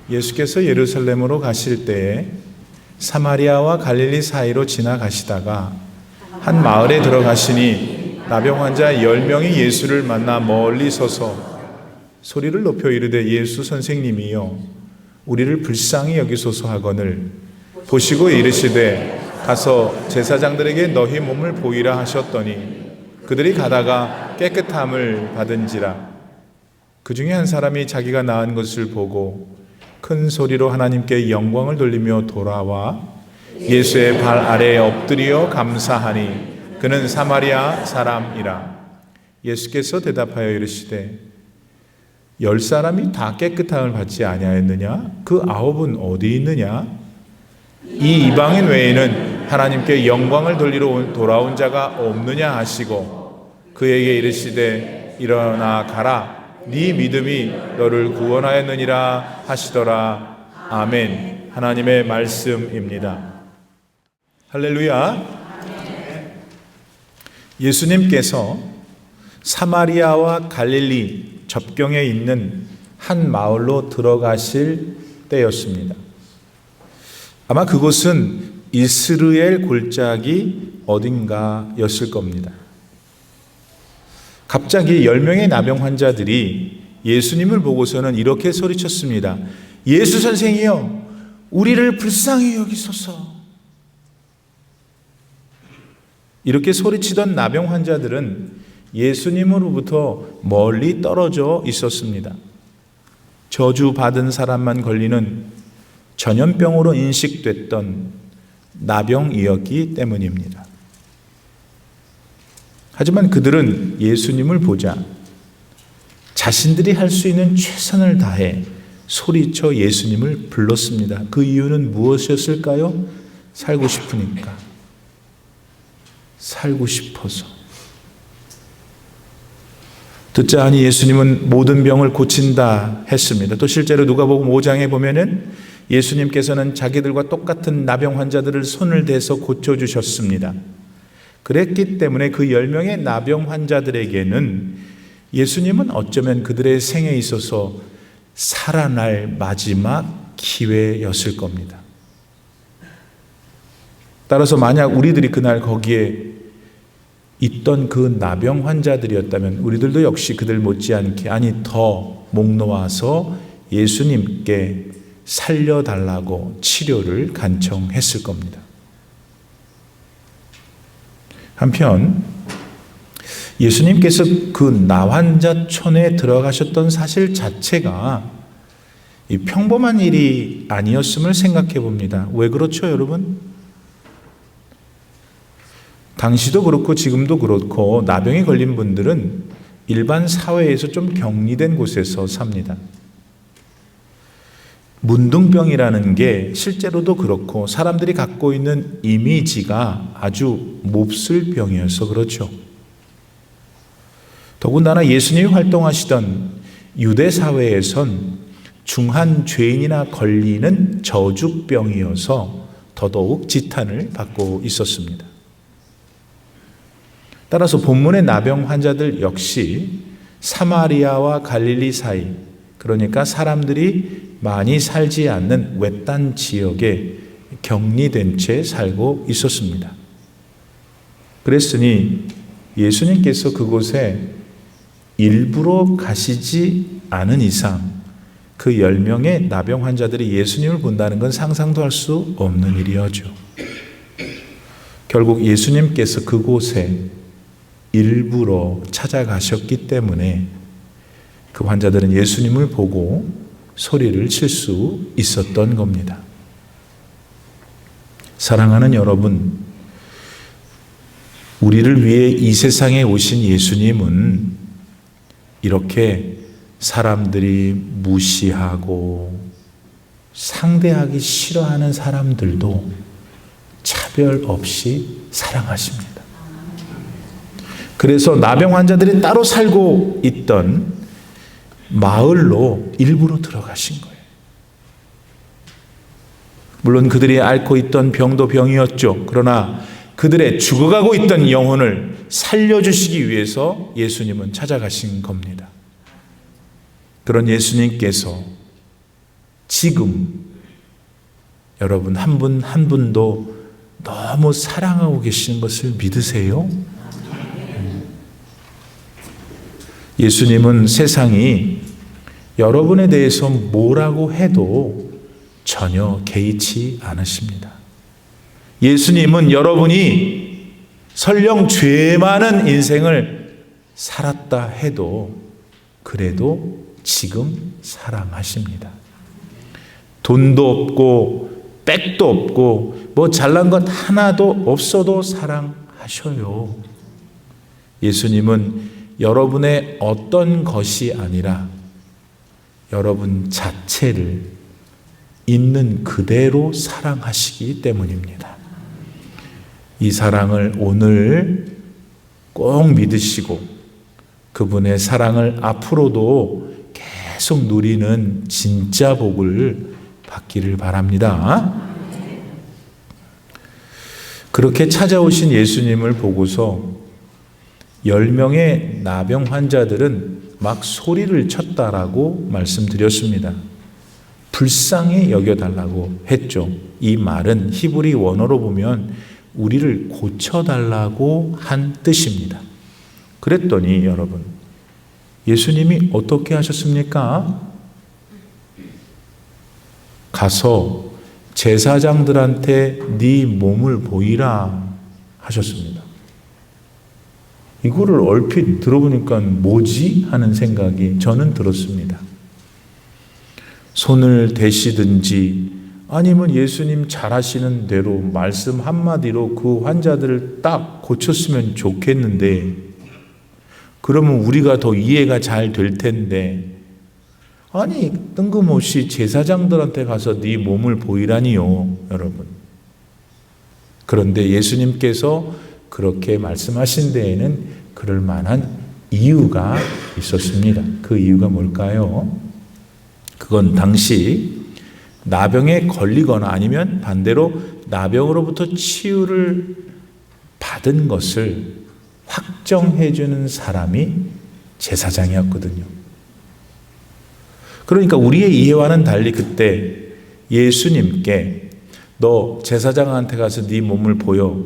예수께서 예루살렘으로 가실 때에 사마리아와 갈릴리 사이로 지나가시다가 한 마을에 들어가시니 나병 환자 10명이 예수를 만나 멀리 서서 소리를 높여 이르되 예수 선생님이여 우리를 불쌍히 여기소서 하거늘 보시고 이르시되 가서 제사장들에게 너희 몸을 보이라 하셨더니 그들이 가다가 깨끗함을 받은지라. 그 중에 한 사람이 자기가 나은 것을 보고 큰 소리로 하나님께 영광을 돌리며 돌아와 예수의 발 아래에 엎드려 감사하니 그는 사마리아 사람이라. 예수께서 대답하여 이르시되 10사람이 다 깨끗함을 받지 아니하였느냐? 그 9은 어디 있느냐? 이 이방인 외에는 하나님께 영광을 돌리러 돌아온 자가 없느냐 하시고 그에게 이르시되 일어나 가라 네 믿음이 너를 구원하였느니라 하시더라. 아멘. 하나님의 말씀입니다. 할렐루야. 예수님께서 사마리아와 갈릴리 접경에 있는 한 마을로 들어가실 때였습니다. 아마 그곳은 이스라엘 골짜기 어딘가였을 겁니다. 갑자기 10명의 나병 환자들이 예수님을 보고서는 이렇게 소리쳤습니다. 예수 선생이여, 우리를 불쌍히 여기소서. 이렇게 소리치던 나병 환자들은 예수님으로부터 멀리 떨어져 있었습니다. 저주받은 사람만 걸리는 전염병으로 인식됐던 나병이었기 때문입니다. 하지만 그들은 예수님을 보자 자신들이 할 수 있는 최선을 다해 소리쳐 예수님을 불렀습니다. 그 이유는 무엇이었을까요? 살고 싶으니까. 살고 싶어서. 듣자 하니 예수님은 모든 병을 고친다 했습니다. 또 실제로 누가복음 5장에 보면은 예수님께서는 자기들과 똑같은 나병 환자들을 손을 대서 고쳐주셨습니다. 그랬기 때문에 그 10명의 나병 환자들에게는 예수님은 어쩌면 그들의 생에 있어서 살아날 마지막 기회였을 겁니다. 따라서 만약 우리들이 그날 거기에 있던 그 나병 환자들이었다면 우리들도 역시 그들 못지않게 아니 더 목 놓아서 예수님께 살려달라고 치료를 간청했을 겁니다. 한편 예수님께서 그 나환자촌에 들어가셨던 사실 자체가 평범한 일이 아니었음을 생각해 봅니다. 왜 그렇죠, 여러분? 당시도 그렇고 지금도 그렇고 나병에 걸린 분들은 일반 사회에서 좀 격리된 곳에서 삽니다. 문둥병이라는 게 실제로도 그렇고 사람들이 갖고 있는 이미지가 아주 몹쓸 병이어서 그렇죠. 더군다나 예수님이 활동하시던 유대 사회에선 중한 죄인이나 걸리는 저주병이어서 더더욱 지탄을 받고 있었습니다. 따라서 본문의 나병 환자들 역시 사마리아와 갈릴리 사이, 그러니까 사람들이 많이 살지 않는 외딴 지역에 격리된 채 살고 있었습니다. 그랬으니 예수님께서 그곳에 일부러 가시지 않은 이상 그 10명의 나병 환자들이 예수님을 본다는 건 상상도 할 수 없는 일이었죠. 결국 예수님께서 그곳에 일부러 찾아가셨기 때문에 그 환자들은 예수님을 보고 소리를 칠 수 있었던 겁니다. 사랑하는 여러분, 우리를 위해 이 세상에 오신 예수님은 이렇게 사람들이 무시하고 상대하기 싫어하는 사람들도 차별 없이 사랑하십니다. 그래서 나병 환자들이 따로 살고 있던 마을로 일부러 들어가신 거예요. 물론 그들이 앓고 있던 병도 병이었죠. 그러나 그들의 죽어가고 있던 영혼을 살려주시기 위해서 예수님은 찾아가신 겁니다. 그런 예수님께서 지금 여러분 한 분 한 분도 너무 사랑하고 계시는 것을 믿으세요? 예수님은 세상이 여러분에 대해서 뭐라고 해도 전혀 개의치 않으십니다. 예수님은 여러분이 설령 죄 많은 인생을 살았다 해도 그래도 지금 사랑하십니다. 돈도 없고 백도 없고 뭐 잘난 것 하나도 없어도 사랑하셔요. 예수님은 여러분의 어떤 것이 아니라 여러분 자체를 있는 그대로 사랑하시기 때문입니다. 이 사랑을 오늘 꼭 믿으시고 그분의 사랑을 앞으로도 계속 누리는 진짜 복을 받기를 바랍니다. 그렇게 찾아오신 예수님을 보고서 10명의 나병 환자들은 막 소리를 쳤다라고 말씀드렸습니다. 불쌍히 여겨달라고 했죠. 이 말은 히브리 원어로 보면 우리를 고쳐달라고 한 뜻입니다. 그랬더니 여러분, 예수님이 어떻게 하셨습니까? 가서 제사장들한테 네 몸을 보이라 하셨습니다. 이거를 얼핏 들어보니까 뭐지? 하는 생각이 저는 들었습니다. 손을 대시든지 아니면 예수님 잘하시는 대로 말씀 한마디로 그 환자들을 딱 고쳤으면 좋겠는데 그러면 우리가 더 이해가 잘 될 텐데 아니 뜬금없이 제사장들한테 가서 네 몸을 보이라니요, 여러분. 그런데 예수님께서 그렇게 말씀하신 데에는 그럴 만한 이유가 있었습니다. 그 이유가 뭘까요? 그건 당시 나병에 걸리거나 아니면 반대로 나병으로부터 치유를 받은 것을 확정해 주는 사람이 제사장이었거든요. 그러니까 우리의 이해와는 달리 그때 예수님께 너 제사장한테 가서 네 몸을 보여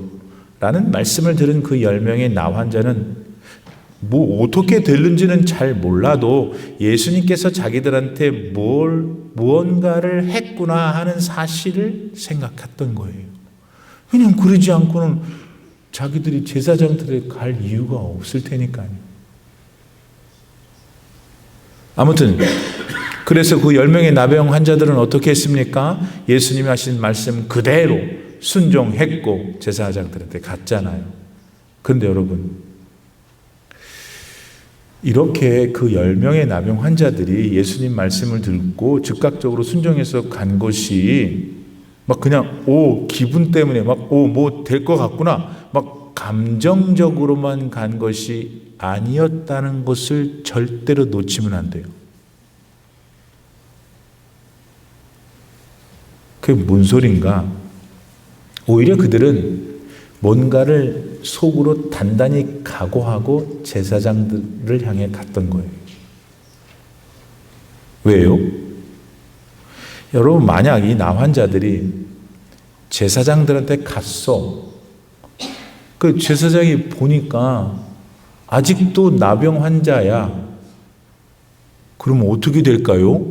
라는 말씀을 들은 그 10명의 나 환자는 뭐 어떻게 될는지는 잘 몰라도 예수님께서 자기들한테 무언가를 했구나 하는 사실을 생각했던 거예요. 그냥 그러지 않고는 자기들이 제사장들에 갈 이유가 없을 테니까요. 아무튼 그래서 그 10명의 나병 환자들은 어떻게 했습니까? 예수님이 하신 말씀 그대로 순종했고 제사장들한테 갔잖아요. 그런데 여러분, 이렇게 그 10명의 나병 환자들이 예수님 말씀을 듣고 즉각적으로 순종해서 간 것이 막 그냥 기분 때문에 막 뭐 될 것 같구나 막 감정적으로만 간 것이 아니었다는 것을 절대로 놓치면 안 돼요. 그게 뭔 소린가? 오히려 그들은 뭔가를 속으로 단단히 각오하고 제사장들을 향해 갔던 거예요. 왜요? 여러분, 만약 이 나 환자들이 제사장들한테 갔어. 그 제사장이 보니까 아직도 나병 환자야. 그러면 어떻게 될까요?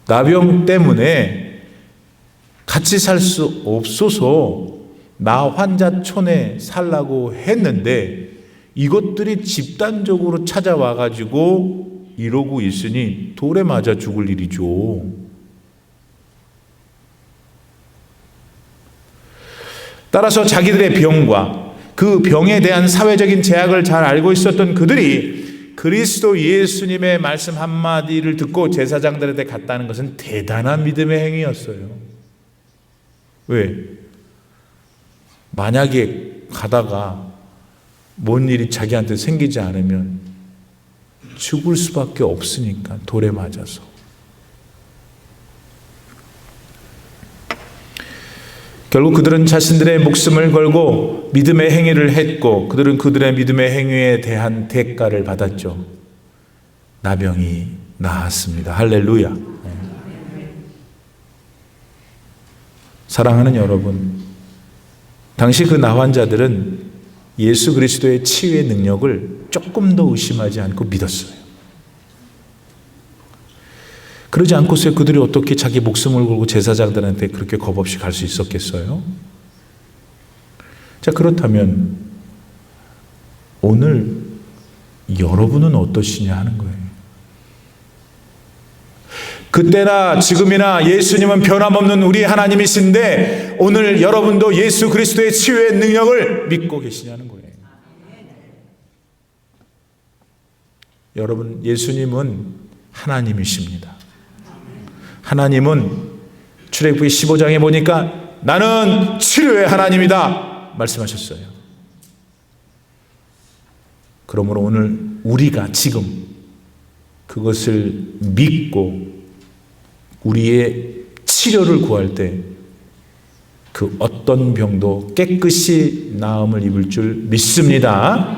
나병 때문에 같이 살 수 없어서 나 환자촌에 살라고 했는데 이것들이 집단적으로 찾아와가지고 이러고 있으니 돌에 맞아 죽을 일이죠. 따라서 자기들의 병과 그 병에 대한 사회적인 제약을 잘 알고 있었던 그들이 그리스도 예수님의 말씀 한마디를 듣고 제사장들한테 갔다는 것은 대단한 믿음의 행위였어요. 왜? 만약에 가다가 뭔 일이 자기한테 생기지 않으면 죽을 수밖에 없으니까 돌에 맞아서. 결국 그들은 자신들의 목숨을 걸고 믿음의 행위를 했고 그들은 그들의 믿음의 행위에 대한 대가를 받았죠. 나병이 나았습니다. 할렐루야. 사랑하는 여러분, 당시 그 나환자들은 예수 그리스도의 치유의 능력을 조금 더 의심하지 않고 믿었어요. 그러지 않고서 그들이 어떻게 자기 목숨을 걸고 제사장들한테 그렇게 겁없이 갈 수 있었겠어요? 자, 그렇다면 오늘 여러분은 어떠시냐 하는 거예요. 그때나 지금이나 예수님은 변함없는 우리 하나님이신데 오늘 여러분도 예수 그리스도의 치유의 능력을 믿고 계시냐는 거예요. 여러분, 예수님은 하나님이십니다. 하나님은 출애굽기 15장에 보니까 나는 치료의 하나님이다 말씀하셨어요. 그러므로 오늘 우리가 지금 그것을 믿고 우리의 치료를 구할 때 그 어떤 병도 깨끗이 나음을 입을 줄 믿습니다.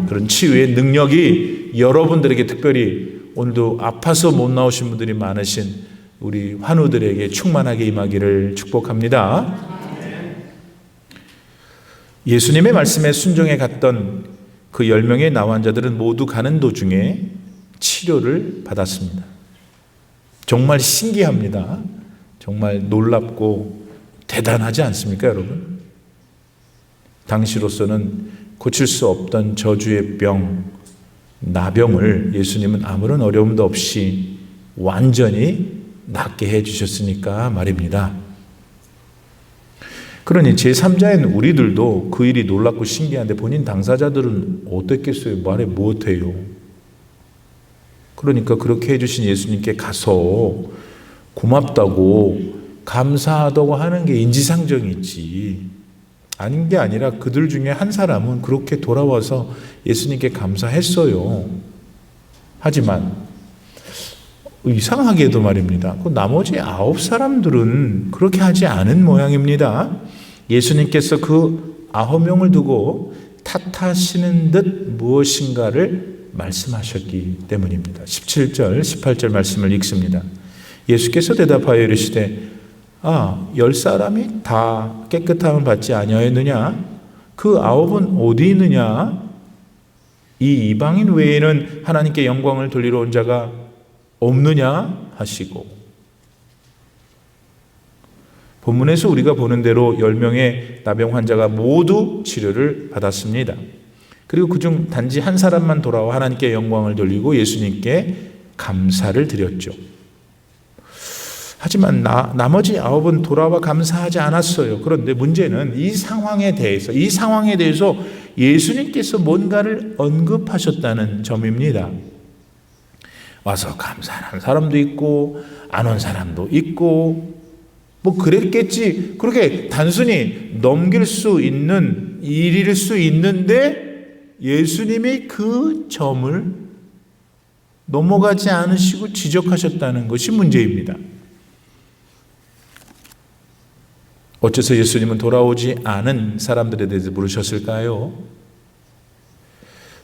그런 치유의 능력이 여러분들에게 특별히 오늘도 아파서 못 나오신 분들이 많으신 우리 환우들에게 충만하게 임하기를 축복합니다. 예수님의 말씀에 순종해 갔던 그 10명의 나환자들은 모두 가는 도중에 치료를 받았습니다. 정말 신기합니다. 정말 놀랍고 대단하지 않습니까, 여러분? 당시로서는 고칠 수 없던 저주의 병, 나병을 예수님은 아무런 어려움도 없이 완전히 낫게 해주셨으니까 말입니다. 그러니 제3자인 우리들도 그 일이 놀랍고 신기한데 본인 당사자들은 어땠겠어요? 말해 못해요. 그러니까 그렇게 해주신 예수님께 가서 고맙다고 감사하다고 하는 게 인지상정이지, 아닌 게 아니라 그들 중에 한 사람은 그렇게 돌아와서 예수님께 감사했어요. 하지만 이상하게도 말입니다, 그 나머지 9사람들은 그렇게 하지 않은 모양입니다. 예수님께서 그 9명을 두고 탓하시는 듯 무엇인가를 말씀하셨기 때문입니다. 17절, 18절 말씀을 읽습니다. 예수께서 대답하여 이르시되 10사람이 다 깨끗함을 받지 아니하였느냐? 그 9은 어디 있느냐? 이 이방인 외에는 하나님께 영광을 돌리러 온 자가 없느냐? 하시고, 본문에서 우리가 보는 대로 10명의 나병 환자가 모두 치료를 받았습니다. 그리고 그중 단지 한 사람만 돌아와 하나님께 영광을 돌리고 예수님께 감사를 드렸죠. 하지만 나머지 9은 돌아와 감사하지 않았어요. 그런데 문제는 이 상황에 대해서 예수님께서 뭔가를 언급하셨다는 점입니다. 와서 감사하는 사람도 있고 안 온 사람도 있고 뭐 그랬겠지. 그렇게 단순히 넘길 수 있는 일일 수 있는데 예수님이 그 점을 넘어가지 않으시고 지적하셨다는 것이 문제입니다. 어째서 예수님은 돌아오지 않은 사람들에 대해서 물으셨을까요?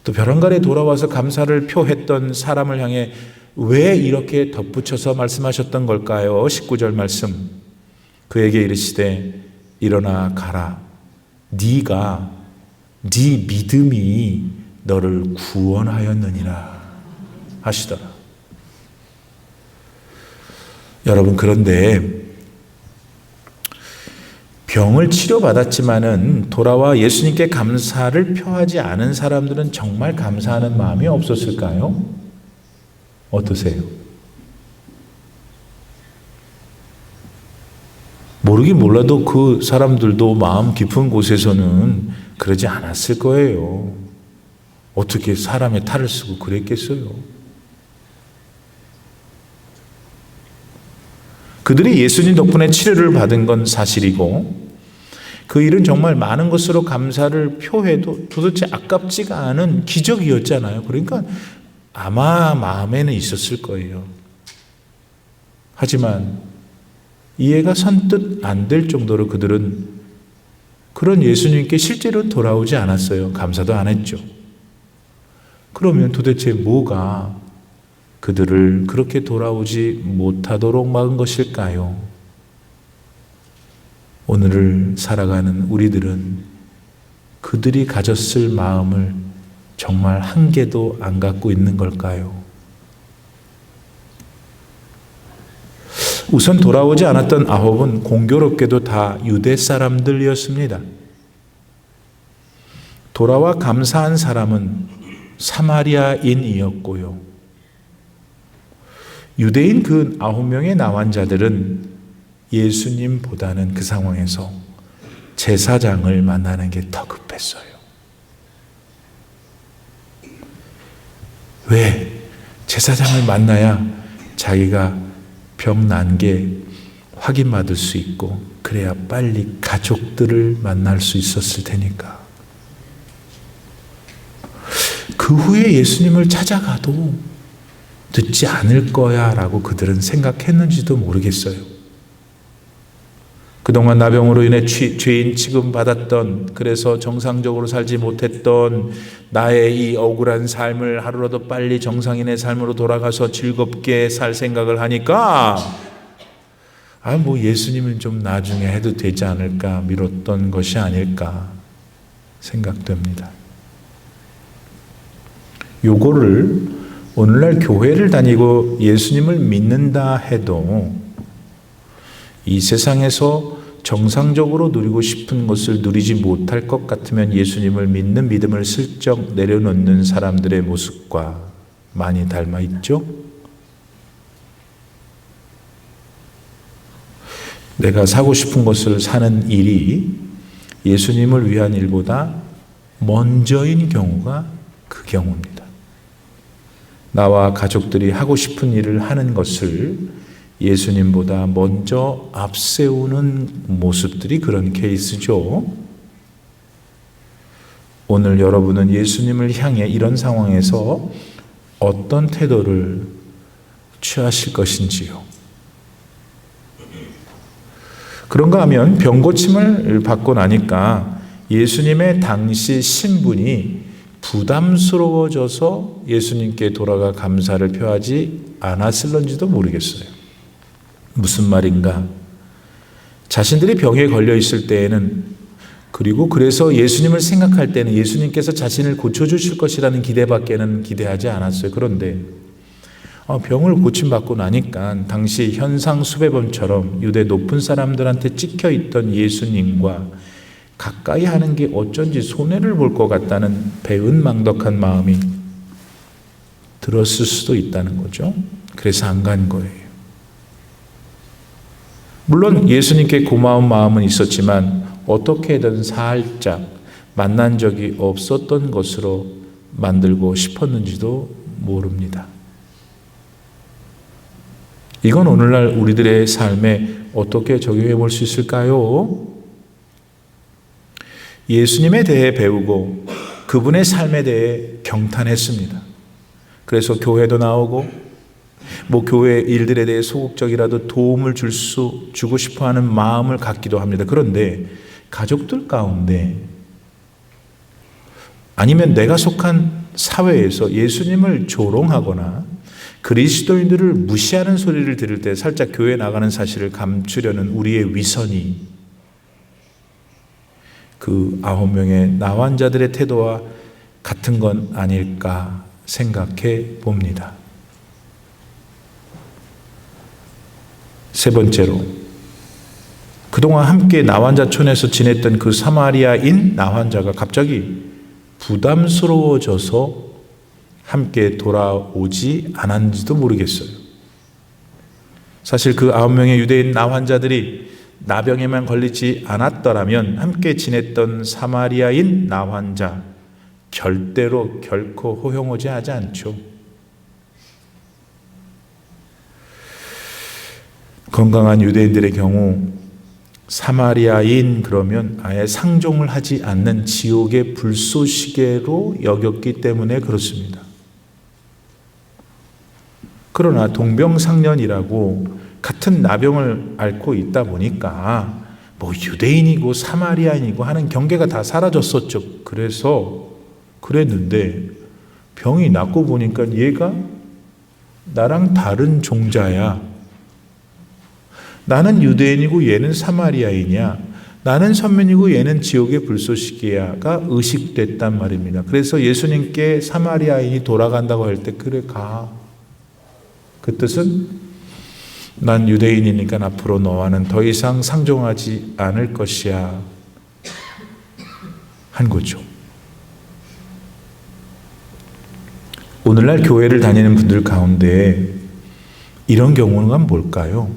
또 벼랑간에 돌아와서 감사를 표했던 사람을 향해 왜 이렇게 덧붙여서 말씀하셨던 걸까요? 19절 말씀, 그에게 이르시되 일어나 가라, 네 믿음이 너를 구원하였느니라 하시더라. 여러분, 그런데 병을 치료받았지만은 돌아와 예수님께 감사를 표하지 않은 사람들은 정말 감사하는 마음이 없었을까요? 어떠세요? 모르긴 몰라도 그 사람들도 마음 깊은 곳에서는 그러지 않았을 거예요. 어떻게 사람의 탈을 쓰고 그랬겠어요? 그들이 예수님 덕분에 치료를 받은 건 사실이고 그 일은 정말 많은 것으로 감사를 표해도 도대체 아깝지가 않은 기적이었잖아요. 그러니까 아마 마음에는 있었을 거예요. 하지만 이해가 선뜻 안 될 정도로 그들은 그런 예수님께 실제로 돌아오지 않았어요. 감사도 안 했죠. 그러면 도대체 뭐가 그들을 그렇게 돌아오지 못하도록 막은 것일까요? 오늘을 살아가는 우리들은 그들이 가졌을 마음을 정말 한 개도 안 갖고 있는 걸까요? 우선 돌아오지 않았던 9은 공교롭게도 다 유대 사람들이었습니다. 돌아와 감사한 사람은 사마리아인이었고요. 유대인 그 9명의 나환자들은 예수님보다는 그 상황에서 제사장을 만나는 게 더 급했어요. 왜? 제사장을 만나야 자기가 병 난 게 확인받을 수 있고 그래야 빨리 가족들을 만날 수 있었을 테니까. 그 후에 예수님을 찾아가도 듣지 않을 거야 라고 그들은 생각했는지도 모르겠어요. 그동안 나병으로 인해 죄인 취급받았던, 그래서 정상적으로 살지 못했던 나의 이 억울한 삶을 하루라도 빨리 정상인의 삶으로 돌아가서 즐겁게 살 생각을 하니까 예수님은 좀 나중에 해도 되지 않을까 미뤘던 것이 아닐까 생각됩니다. 요거를 오늘날 교회를 다니고 예수님을 믿는다 해도 이 세상에서 정상적으로 누리고 싶은 것을 누리지 못할 것 같으면 예수님을 믿는 믿음을 슬쩍 내려놓는 사람들의 모습과 많이 닮아 있죠? 내가 사고 싶은 것을 사는 일이 예수님을 위한 일보다 먼저인 경우가 그 경우입니다. 나와 가족들이 하고 싶은 일을 하는 것을 예수님보다 먼저 앞세우는 모습들이 그런 케이스죠. 오늘 여러분은 예수님을 향해 이런 상황에서 어떤 태도를 취하실 것인지요? 그런가 하면 병고침을 받고 나니까 예수님의 당시 신분이 부담스러워져서 예수님께 돌아가 감사를 표하지 않았을런지도 모르겠어요. 무슨 말인가? 자신들이 병에 걸려 있을 때에는, 그리고 그래서 예수님을 생각할 때는 예수님께서 자신을 고쳐주실 것이라는 기대밖에는 기대하지 않았어요. 그런데 병을 고침받고 나니까 당시 현상수배범처럼 유대 높은 사람들한테 찍혀있던 예수님과 가까이 하는 게 어쩐지 손해를 볼 것 같다는 배은망덕한 마음이 들었을 수도 있다는 거죠. 그래서 안 간 거예요. 물론 예수님께 고마운 마음은 있었지만 어떻게든 살짝 만난 적이 없었던 것으로 만들고 싶었는지도 모릅니다. 이건 오늘날 우리들의 삶에 어떻게 적용해 볼 수 있을까요? 예수님에 대해 배우고 그분의 삶에 대해 경탄했습니다. 그래서 교회도 나오고 교회 일들에 대해 소극적이라도 도움을 주고 싶어하는 마음을 갖기도 합니다. 그런데 가족들 가운데 아니면 내가 속한 사회에서 예수님을 조롱하거나 그리스도인들을 무시하는 소리를 들을 때 살짝 교회 나가는 사실을 감추려는 우리의 위선이 그 9명의 나환자들의 태도와 같은 건 아닐까 생각해 봅니다. 세 번째로, 그동안 함께 나환자촌에서 지냈던 그 사마리아인 나환자가 갑자기 부담스러워져서 함께 돌아오지 않았는지도 모르겠어요. 사실 그 9명의 유대인 나환자들이 나병에만 걸리지 않았더라면 함께 지냈던 사마리아인 나환자 결코 호용하지 하지 않죠. 건강한 유대인들의 경우 사마리아인 그러면 아예 상종을 하지 않는 지옥의 불쏘시개로 여겼기 때문에 그렇습니다. 그러나 동병상련이라고 같은 나병을 앓고 있다 보니까 유대인이고 사마리아인이고 하는 경계가 다 사라졌었죠. 그래서 그랬는데 병이 낫고 보니까 얘가 나랑 다른 종자야. 나는 유대인이고 얘는 사마리아인이야. 나는 선민이고 얘는 지옥의 불쏘시개야가 의식됐단 말입니다. 그래서 예수님께 사마리아인이 돌아간다고 할 때 그래 가. 그 뜻은 난 유대인이니까 앞으로 너와는 더 이상 상종하지 않을 것이야 한 거죠. 오늘날 교회를 다니는 분들 가운데 이런 경우는 뭘까요?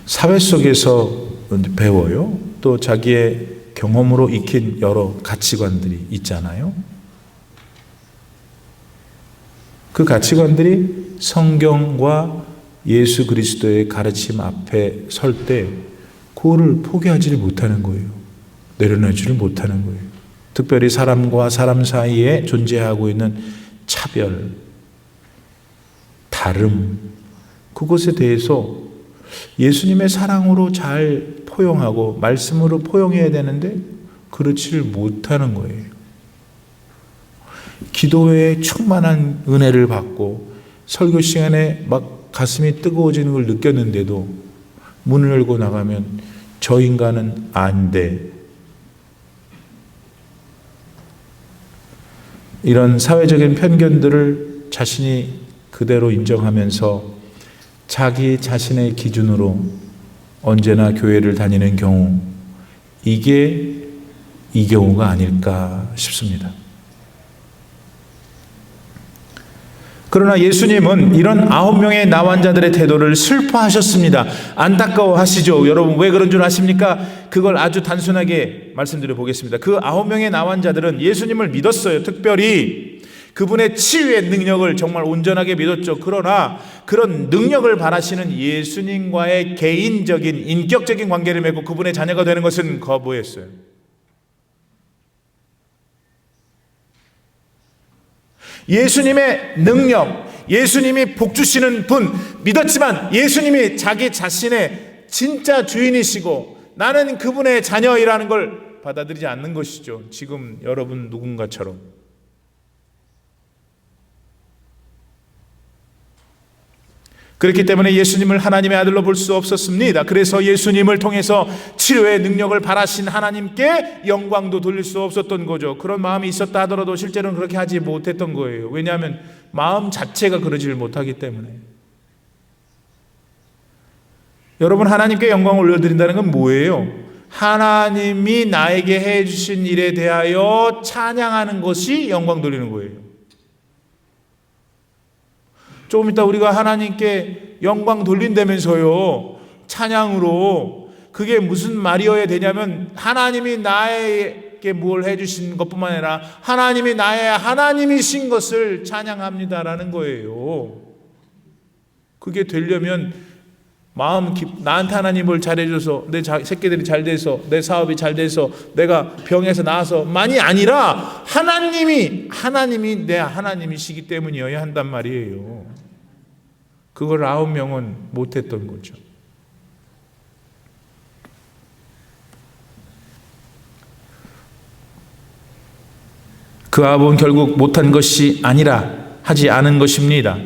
사회 속에서 배워요. 또 자기의 경험으로 익힌 여러 가치관들이 있잖아요. 그 가치관들이 성경과 예수 그리스도의 가르침 앞에 설 때 그거를 포기하지를 못하는 거예요. 내려놓지를 못하는 거예요. 특별히 사람과 사람 사이에 존재하고 있는 차별, 다름, 그것에 대해서 예수님의 사랑으로 잘 포용하고 말씀으로 포용해야 되는데 그렇지를 못하는 거예요. 기도에 충만한 은혜를 받고 설교 시간에 막 가슴이 뜨거워지는 걸 느꼈는데도 문을 열고 나가면 저 인간은 안 돼. 이런 사회적인 편견들을 자신이 그대로 인정하면서 자기 자신의 기준으로 언제나 교회를 다니는 경우, 이게 이 경우가 아닐까 싶습니다. 그러나 예수님은 이런 9명의 나환자들의 태도를 슬퍼하셨습니다. 안타까워하시죠. 여러분 왜 그런 줄 아십니까? 그걸 아주 단순하게 말씀드려 보겠습니다. 그 9명의 나환자들은 예수님을 믿었어요. 특별히 그분의 치유의 능력을 정말 온전하게 믿었죠. 그러나 그런 능력을 바라시는 예수님과의 개인적인 인격적인 관계를 맺고 그분의 자녀가 되는 것은 거부했어요. 예수님의 능력, 예수님이 복 주시는 분 믿었지만 예수님이 자기 자신의 진짜 주인이시고 나는 그분의 자녀이라는 걸 받아들이지 않는 것이죠. 지금 여러분 누군가처럼. 그렇기 때문에 예수님을 하나님의 아들로 볼 수 없었습니다. 그래서 예수님을 통해서 치료의 능력을 바라신 하나님께 영광도 돌릴 수 없었던 거죠. 그런 마음이 있었다 하더라도 실제로는 그렇게 하지 못했던 거예요. 왜냐하면 마음 자체가 그러지를 못하기 때문에. 여러분, 하나님께 영광을 올려드린다는 건 뭐예요? 하나님이 나에게 해주신 일에 대하여 찬양하는 것이 영광 돌리는 거예요. 조금 이따 우리가 하나님께 영광 돌린다면서요, 찬양으로. 그게 무슨 말이어야 되냐면 하나님이 나에게 뭘 해주신 것뿐만 아니라 하나님이 나의 하나님이신 것을 찬양합니다라는 거예요. 그게 되려면 나한테 하나님을 잘해줘서 내 새끼들이 잘 돼서 내 사업이 잘 돼서 내가 병에서 나아서만이 아니라 하나님이 내 하나님이시기 때문이어야 한단 말이에요. 그걸 9명은 못했던 거죠. 그 9은 결국 못한 것이 아니라 하지 않은 것입니다.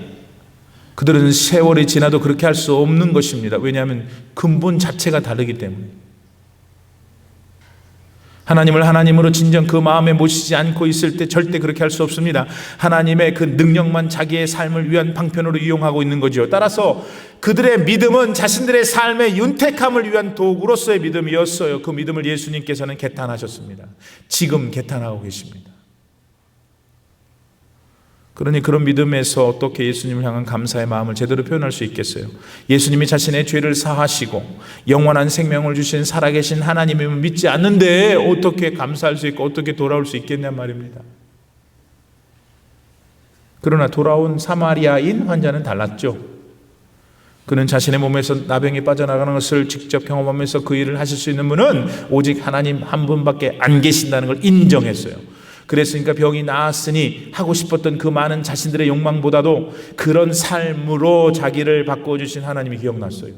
그들은 세월이 지나도 그렇게 할 수 없는 것입니다. 왜냐하면 근본 자체가 다르기 때문에. 하나님을 하나님으로 진정 그 마음에 모시지 않고 있을 때 절대 그렇게 할 수 없습니다. 하나님의 그 능력만 자기의 삶을 위한 방편으로 이용하고 있는 거죠. 따라서 그들의 믿음은 자신들의 삶의 윤택함을 위한 도구로서의 믿음이었어요. 그 믿음을 예수님께서는 개탄하셨습니다. 지금 개탄하고 계십니다. 그러니 그런 믿음에서 어떻게 예수님을 향한 감사의 마음을 제대로 표현할 수 있겠어요? 예수님이 자신의 죄를 사하시고 영원한 생명을 주신 살아계신 하나님임을 믿지 않는데 어떻게 감사할 수 있고 어떻게 돌아올 수 있겠냔 말입니다. 그러나 돌아온 사마리아인 환자는 달랐죠. 그는 자신의 몸에서 나병이 빠져나가는 것을 직접 경험하면서 그 일을 하실 수 있는 분은 오직 하나님 한 분밖에 안 계신다는 걸 인정했어요. 그랬으니까 병이 나았으니 하고 싶었던 그 많은 자신들의 욕망보다도 그런 삶으로 자기를 바꿔주신 하나님이 기억났어요.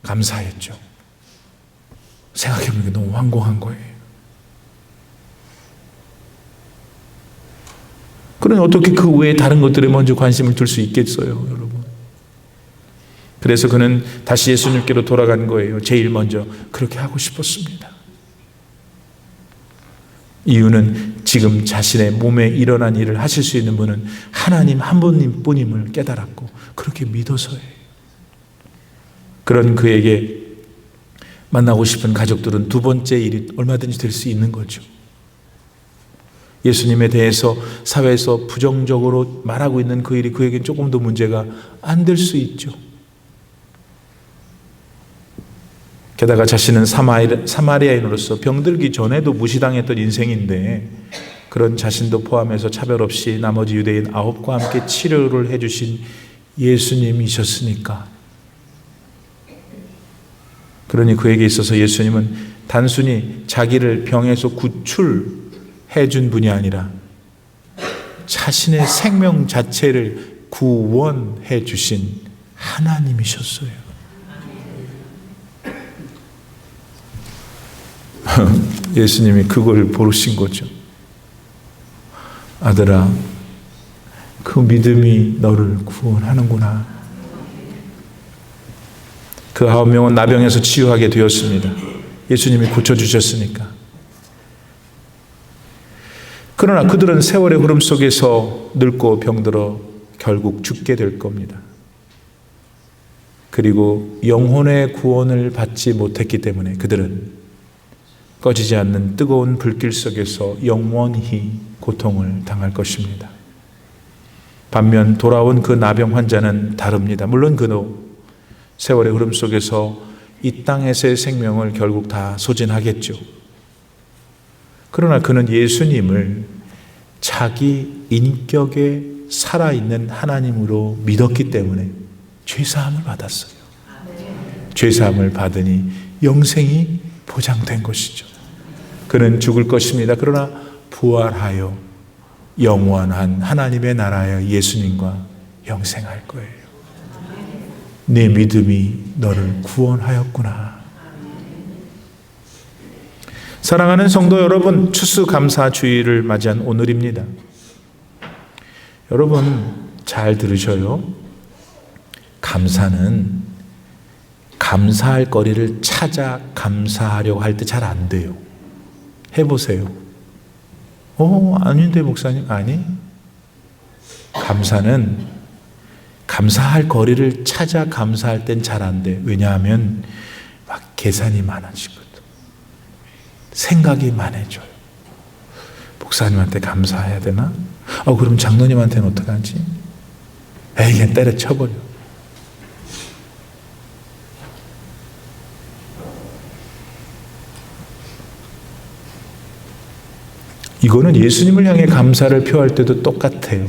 감사했죠. 생각해보니까 너무 황공한 거예요. 그러니 어떻게 그 외에 다른 것들에 먼저 관심을 둘 수 있겠어요, 여러분? 그래서 그는 다시 예수님께로 돌아간 거예요. 제일 먼저 그렇게 하고 싶었습니다. 이유는 지금 자신의 몸에 일어난 일을 하실 수 있는 분은 하나님 한 분님 뿐임을 깨달았고 그렇게 믿어서예요. 그런 그에게 만나고 싶은 가족들은 두 번째 일이 얼마든지 될 수 있는 거죠. 예수님에 대해서 사회에서 부정적으로 말하고 있는 그 일이 그에겐 조금 더 문제가 안 될 수 있죠. 게다가 자신은 사마리아인으로서 병들기 전에도 무시당했던 인생인데 그런 자신도 포함해서 차별 없이 나머지 유대인 9과 함께 치료를 해주신 예수님이셨으니까. 그러니 그에게 있어서 예수님은 단순히 자기를 병에서 구출해 준 분이 아니라 자신의 생명 자체를 구원해 주신 하나님이셨어요. 예수님이 그걸 보신 거죠. 아들아, 그 믿음이 너를 구원하는구나. 그 9명은 나병에서 치유하게 되었습니다. 예수님이 고쳐주셨으니까. 그러나 그들은 세월의 흐름 속에서 늙고 병들어 결국 죽게 될 겁니다. 그리고 영혼의 구원을 받지 못했기 때문에 그들은 꺼지지 않는 뜨거운 불길 속에서 영원히 고통을 당할 것입니다. 반면 돌아온 그 나병 환자는 다릅니다. 물론 그도 세월의 흐름 속에서 이 땅에서의 생명을 결국 다 소진하겠죠. 그러나 그는 예수님을 자기 인격에 살아있는 하나님으로 믿었기 때문에 죄사함을 받았어요. 죄사함을 받으니 영생이 보장된 것이죠. 그는 죽을 것입니다. 그러나 부활하여 영원한 하나님의 나라의 예수님과 영생할 거예요. 내 믿음이 너를 구원하였구나. 사랑하는 성도 여러분, 추수감사주의를 맞이한 오늘입니다. 여러분 잘 들으셔요. 감사는 감사할 거리를 찾아 감사하려고 할 때 잘 안 돼요. 해보세요. 아닌데 목사님. 아니, 감사는 감사할 거리를 찾아 감사할 땐 잘 안 돼. 왜냐하면 막 계산이 많아지거든. 생각이 많아져요. 목사님한테 감사해야 되나? 그럼 장로님한테는 어떡하지? 그냥 때려쳐버려. 이거는 예수님을 향해 감사를 표할 때도 똑같아요.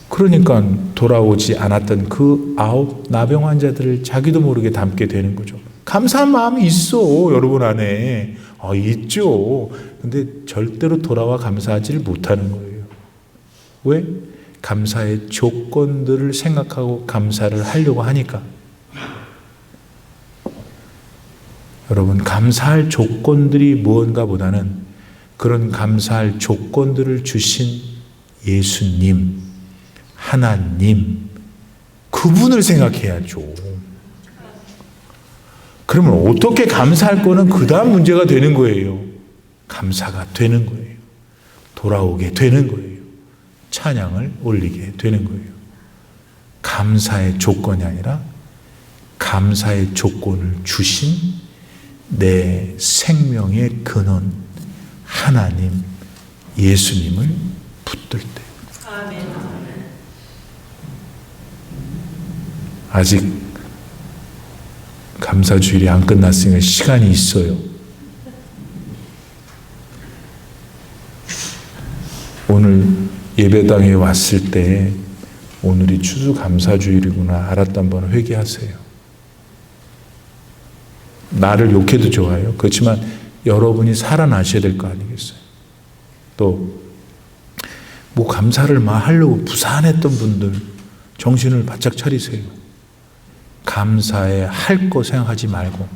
그러니까 돌아오지 않았던 그 9 나병 환자들을 자기도 모르게 닮게 되는 거죠. 감사한 마음이 있어, 여러분 안에. 있죠. 근데 절대로 돌아와 감사하지를 못하는 거예요. 왜? 감사의 조건들을 생각하고 감사를 하려고 하니까. 여러분, 감사할 조건들이 무언가 보다는 그런 감사할 조건들을 주신 예수님, 하나님, 그분을 생각해야죠. 그러면 어떻게 감사할 거는 그 다음 문제가 되는 거예요. 감사가 되는 거예요. 돌아오게 되는 거예요. 찬양을 올리게 되는 거예요. 감사의 조건이 아니라 감사의 조건을 주신 내 생명의 근원 하나님 예수님을 붙들 때. 아직 감사주일이 안 끝났으니까 시간이 있어요. 오늘 예배당에 왔을 때 오늘이 추수감사주일이구나 알았다 한번 회개하세요. 나를 욕해도 좋아요. 그렇지만 여러분이 살아나셔야 될 거 아니겠어요. 또 뭐 감사를 막 하려고 부산했던 분들 정신을 바짝 차리세요. 감사에 할 거 생각하지 말고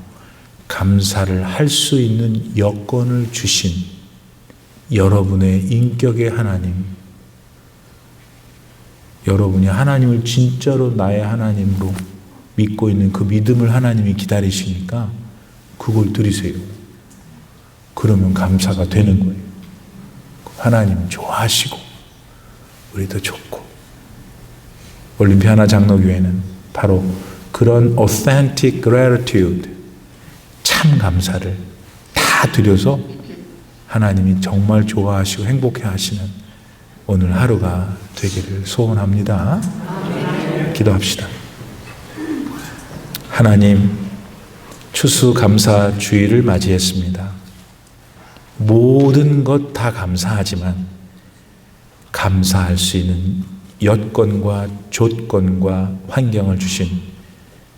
감사를 할 수 있는 여건을 주신 여러분의 인격의 하나님, 여러분이 하나님을 진짜로 나의 하나님으로 믿고 있는 그 믿음을 하나님이 기다리시니까 그걸 드리세요. 그러면 감사가 되는 거예요. 하나님 좋아하시고 우리도 좋고. 올림피아나 장로교회는 바로 그런 authentic gratitude, 참 감사를 다 드려서 하나님이 정말 좋아하시고 행복해 하시는 오늘 하루가 되기를 소원합니다. 기도합시다. 하나님, 추수감사주의를 맞이했습니다. 모든 것 다 감사하지만 감사할 수 있는 여건과 조건과 환경을 주신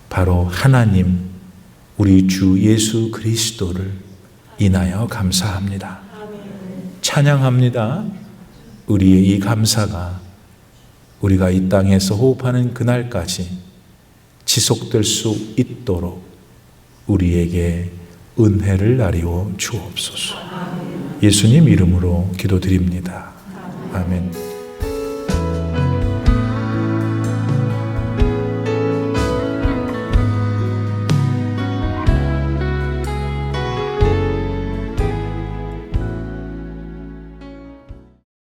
바로 하나님, 우리 주 예수 그리스도를 인하여 감사합니다. 찬양합니다. 우리의 이 감사가 우리가 이 땅에서 호흡하는 그날까지 지속될 수 있도록 우리에게 은혜를 나리워 주옵소서. 예수님 이름으로 기도드립니다. 아멘.